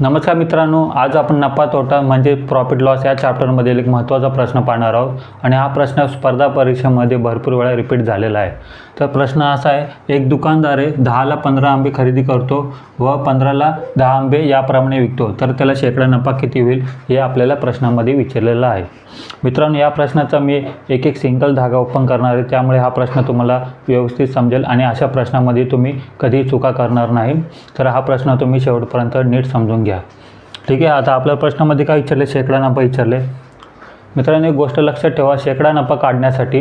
नमस्कार मित्रांनो, आज आपण नफा तोटा म्हणजे प्रॉफिट लॉस या चॅप्टरमधील एक महत्त्वाचा प्रश्न पाहणार आहोत आणि हा प्रश्न स्पर्धा परीक्षेमध्ये भरपूर वेळा रिपीट झालेला आहे. तर प्रश्न असा आहे, एक दुकानदार 10ला 15 आंबे खरेदी करतो व 15ला 10 आंबे याप्रमाणे विकतो, तर त्याला शेकडा नफा किती होईल हे आपल्याला प्रश्नामध्ये विचारलेलं आहे. मित्रांनो, या प्रश्नाचा मी एक सिंगल धागा ओपन करणार आहे, त्यामुळे हा प्रश्न तुम्हाला व्यवस्थित समजेल आणि अशा प्रश्नामध्ये तुम्ही कधीही चुका करणार नाही. तर हा प्रश्न तुम्ही शेवटपर्यंत नीट समजून घ्या. ठीक आहे. आता आपल्या प्रश्नामध्ये काय विचारले, शेकडा नफा विचारले. मित्रांनो, एक गोष्ट लक्षात ठेवा, शेकडा नफा काढण्यासाठी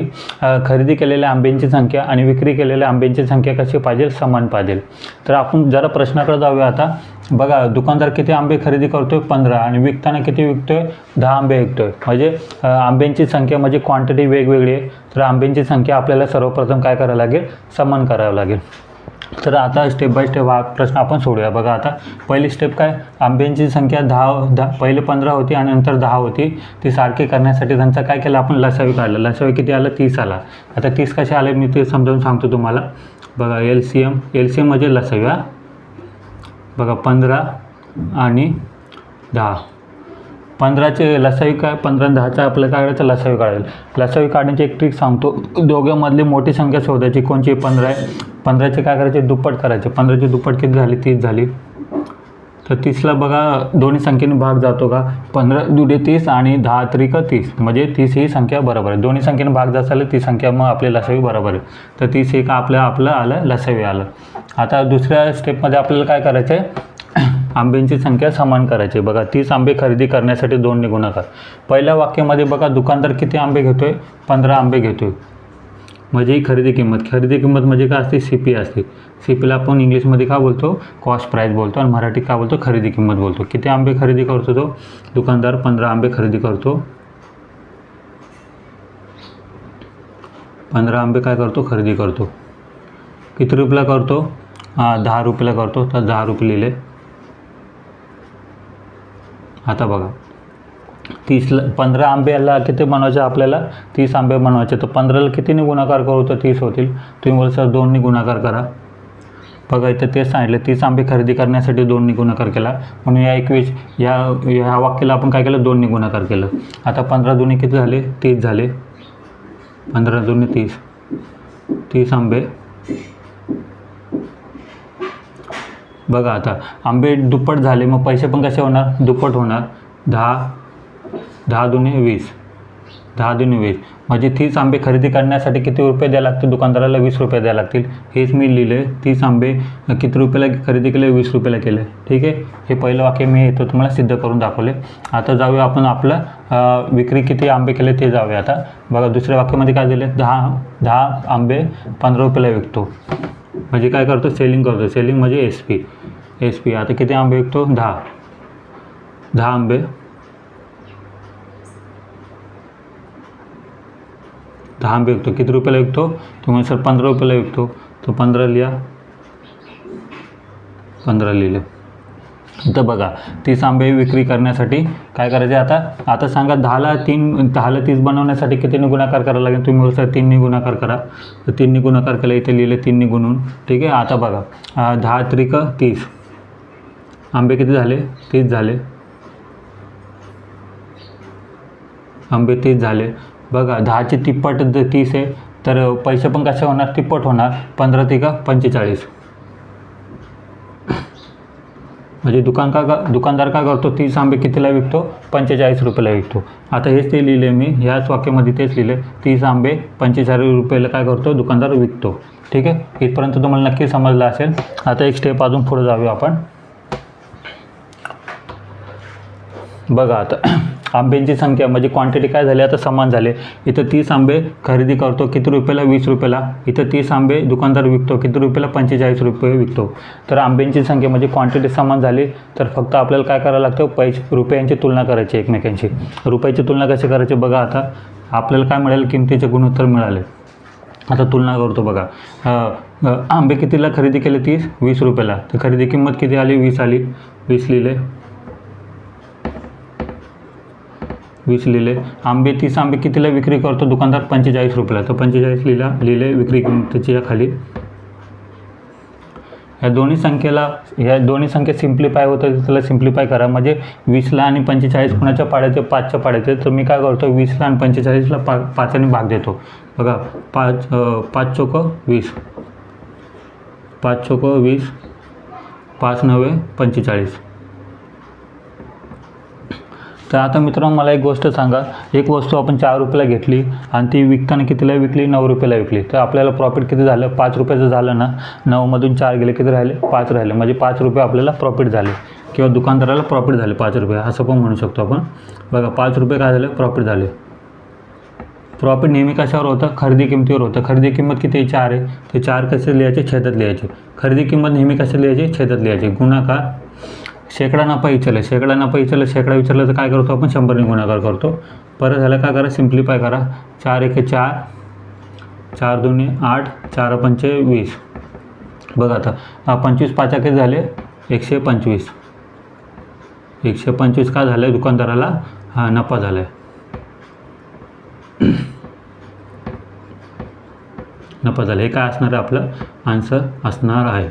खरेदी केलेल्या आंब्यांची संख्या आणि विक्री केलेल्या आंब्यांची संख्या कशी पाहिजे, समान पाहिजे. तर आपण जरा प्रश्नाकडे जाऊया. आता बघा, दुकानदार किती आंबे खरेदी करतोय, 15, आणि विकताना किती विकतोय, 10 आंबे विकतोय. म्हणजे आंब्यांची संख्या म्हणजे क्वांटिटी वेगवेगळी आहे. तर आंब्यांची संख्या आपल्याला सर्वप्रथम काय करावं लागेल, समान करावं लागेल. तर आता स्टेप बाय स्टेप हा प्रश्न आपण सोडूया. बघा, आता पहिली स्टेप काय, आंब्यांची संख्या 10 पहिले 15 होती आणि नंतर 10 होती. ती सारखी करण्यासाठी त्यांचा काय केलं, आपण लसावी काढलं. लसावी किती आलं, 30 आला. आता 30 कसे आले मी ते समजावून सांगतो तुम्हाला. बघा, एलसीएम म्हणजे लसावी. बघा, 15 आणि 10. 15चे लसावी काय, 15 आणि 10चा आपल्याला काय करायचं, लसावी काढायला. लसावी काढण्याची एक ट्रिक सांगतो. दोघांमधली मोठी संख्या शोधायची. कोणची, 15 आहे. 15चे काय करायचे, दुप्पट करायचे. 15ची दुप्पट किती झाली, 30 झाली. तर 30ला बघा दोन्ही संख्येने भाग जातो का, 15 दुणे 30 आणि 10 त्रिक 30, म्हणजे 30 ही संख्या बरोबर आहे. दोन्ही संख्येने भाग जात आलं ती संख्या मग आपली लसावी बरोबर आहे. तर 30 हे का आपलं आलं, लसावी आलं. आता दुसऱ्या स्टेपमध्ये आपल्याला काय करायचं आहे, आंब्यांची संख्या समान करायची. बघा, 30 आंबे खरेदी करण्यासाठी 2ने गुणाकार. पहिल्या वाक्यामध्ये बघा, दुकानदार किती आंबे घेतोय, 15 आंबे घेतोय. म्हणजे ही खरेदी किंमत म्हणजे काय असते, CP असते. CPला आपण इंग्लिशमध्ये काय बोलतो, कॉस्ट प्राईस बोलतो, आणि मराठीत काय बोलतो, खरेदी किंमत बोलतो. किती आंबे खरेदी करतो तो दुकानदार, 15 आंबे खरेदी करतो. 15 आंबे काय करतो, खरेदी करतो. किती रुपयाला करतो, 10 रुपयाला करतो. तर 10 रुपये लिहिले. आता बघा, 15 आंब्याला किती बनवायचे आपल्याला, 30 आंबे बनवायचे. तर 15ला कितीने गुणाकार करू तर 30 होतील. तुम्ही बोला सर 2ने गुणाकार करा. बघा, इथं तेच सांगितलं, 30 आंबे खरेदी करण्यासाठी 2ने गुणाकार केला. म्हणून या वाक्याला आपण काय केलं, 2ने गुणाकार केलं. आता 15 दुणे किती झाले, 30 झाले. 15 दुणे 30, 30 आंबे. बघा, आता आंबे दुप्पट झाले, मग पैसे पण कसे होणार, दुप्पट होणार. 10 दुणे 20, 10 दुणे 20, म्हणजे 30 आंबे खरेदी करण्यासाठी किती रुपये द्यायला लागतील, दुकानदाराला 20 रुपये द्यायला लागतील. हेच मी लिहिले. 30 आंबे किती रुपयाला खरेदी केले, 20 रुपयाला केले. ठीक आहे. हे पहिलं वाक्य मी इथं तुम्हाला सिद्ध करून दाखवले. आता जाऊया आपण आपलं विक्री किती आंबे केले ते जाऊया. आता बघा, दुसऱ्या वाक्यामध्ये काय दिले, 10 आंबे 15 रुपयाला विकतो. म्हणजे काय करतो, सेलिंग करतो. सेलिंग म्हणजे SP. आता किती आंबे विकतो, 10 आंबे. 10 आंबे विकतो. किती रुपयाला विकतो, तुम्ही सर 15 रुपयाला विकतो. तो 15 लिहा, 15 लिहिले. तर बघा, 30 आंबे विक्री करण्यासाठी काय करायचे, आता सांगा, 10ला 30 बनवण्यासाठी कितीने गुणाकार करायला लागेल, तुम्ही बोलता 3ने गुणाकार करा. तर 3ने गुणाकार केला, इथे लिहिले 3ने गुणून. ठीक आहे. आता बघा, 10 त्रिक 30, आंबे किती झाले, 30 झाले. आंबे 30 झाले. बघा, 10ची तिप्पट 30 आहे, तर पैसे पण कसे होणार, तिप्पट होणार. 15 त्रिक 45, म्हणजे दुकानदार काय करतो, 30 आंबे कितीला विकतो, 45 रुपयाला विकतो. आता हेच ते लिहिले मी, ह्याच वाक्यामध्ये तेच लिहिले, 30 आंबे 45 रुपयाला काय करतो, दुकानदार विकतो. ठीक आहे. इथपर्यंत तुम्हाला नक्की समजलं असेल. आता एक स्टेप अजून पुढे जाऊया आपण. बघा, आता आंब्यांची संख्या म्हणजे क्वांटिटी काय झाली, आता समान झाले. इथं 30 आंबे खरेदी करतो किती रुपयाला, 20 रुपयाला. इथं 30 आंबे दुकानदार विकतो किती रुपयाला, 45 रुपये विकतो. तर आंब्यांची संख्या म्हणजे क्वांटिटी समान झाली. तर फक्त आपल्याला काय करावं लागतं, रुपयांची तुलना करायची एकमेकांशी. रुपयाची तुलना कशी करायची, बघा, आता आपल्याला काय मिळालं, किमतीचे गुणोत्तर मिळाले. आता तुलना करतो. बघा, आंबे कितीला खरेदी केले, 30, 20 रुपयाला. तर खरेदी किंमत किती आली, 20 आली. 20 लिहिले. 20 लिहिले. 30 आंबे कितीला विक्री करतो दुकानदार, 45 रुपयाला. तर 45 लिहिले विक्री किंमतीच्या खाली. ह्या दोन्ही संख्या सिम्प्लिफाय होतं त्याला सिम्प्लिफाय करा. म्हणजे 20ला आणि 45 कुणाच्या पाड्याचे 5च्या पाड्याचे. तर मी काय करतो 20ला आणि 45ला 5ने भाग देतो. बघा 5 चोक 20, 5 चोक 20, 5 9 45. तर आता मित्रांनो मला एक गोष्ट सांगा, एक वस्तू आपण 4 रुपयाला घेतली आणि ती विकताना कितीला विकली? 9 रुपयाला विकली. तर आपल्याला प्रॉफिट किती झालं? 5 रुपयाचं झालं ना. 9मधून 4 गेले किती राहिले? 5 राहिले. म्हणजे 5 रुपये आपल्याला प्रॉफिट झाले किंवा दुकानदाराला प्रॉफिट झाले 5 रुपये असं पण म्हणू शकतो आपण. बघा 5 रुपये काय झाले? प्रॉफिट झाले. प्रॉफिट नेहमी कशावर होतं? खरेदी किमतीवर होतं. खरेदी किंमत किती आहे? 4 आहे. तर 4 कसे लिहायचे? छेदात लिहायचे. खरेदी किंमत नेहमी कसे लिहायचे? छेदात लिहायचे. गुणाकार शेकडा नफा विचारलं, शेकडा नफा विचारलं, शेकडा विचारलं तर काय करतो आपण? 100ने गुणाकार करतो. परत झालं काय करा? सिम्प्लिफाय करा. 4 1 4, 4 2 8, 4 5 20. बघा आता 25 5 किती झाले? 125. 125 काय झालं? दुकानदाराला नफा झाला आहे. नफा झाला. हे काय असणार आहे? आपलं आन्सर असणार आहे.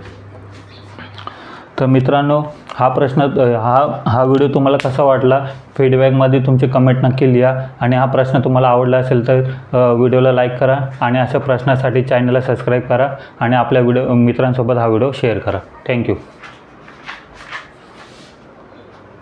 तर मित्रांनो हा व्हिडिओ तुम्हाला कसा वाटला? फीडबॅकमध्ये तुमचे कमेंट नक्की लिहा. आणि हा प्रश्न तुम्हाला आवडला असेल तर व्हिडिओला लाईक करा आणि अशा प्रश्नासाठी चॅनलला सबस्क्राईब करा आणि आपल्या मित्रांसोबत हा व्हिडिओ शेअर करा. थँक्यू.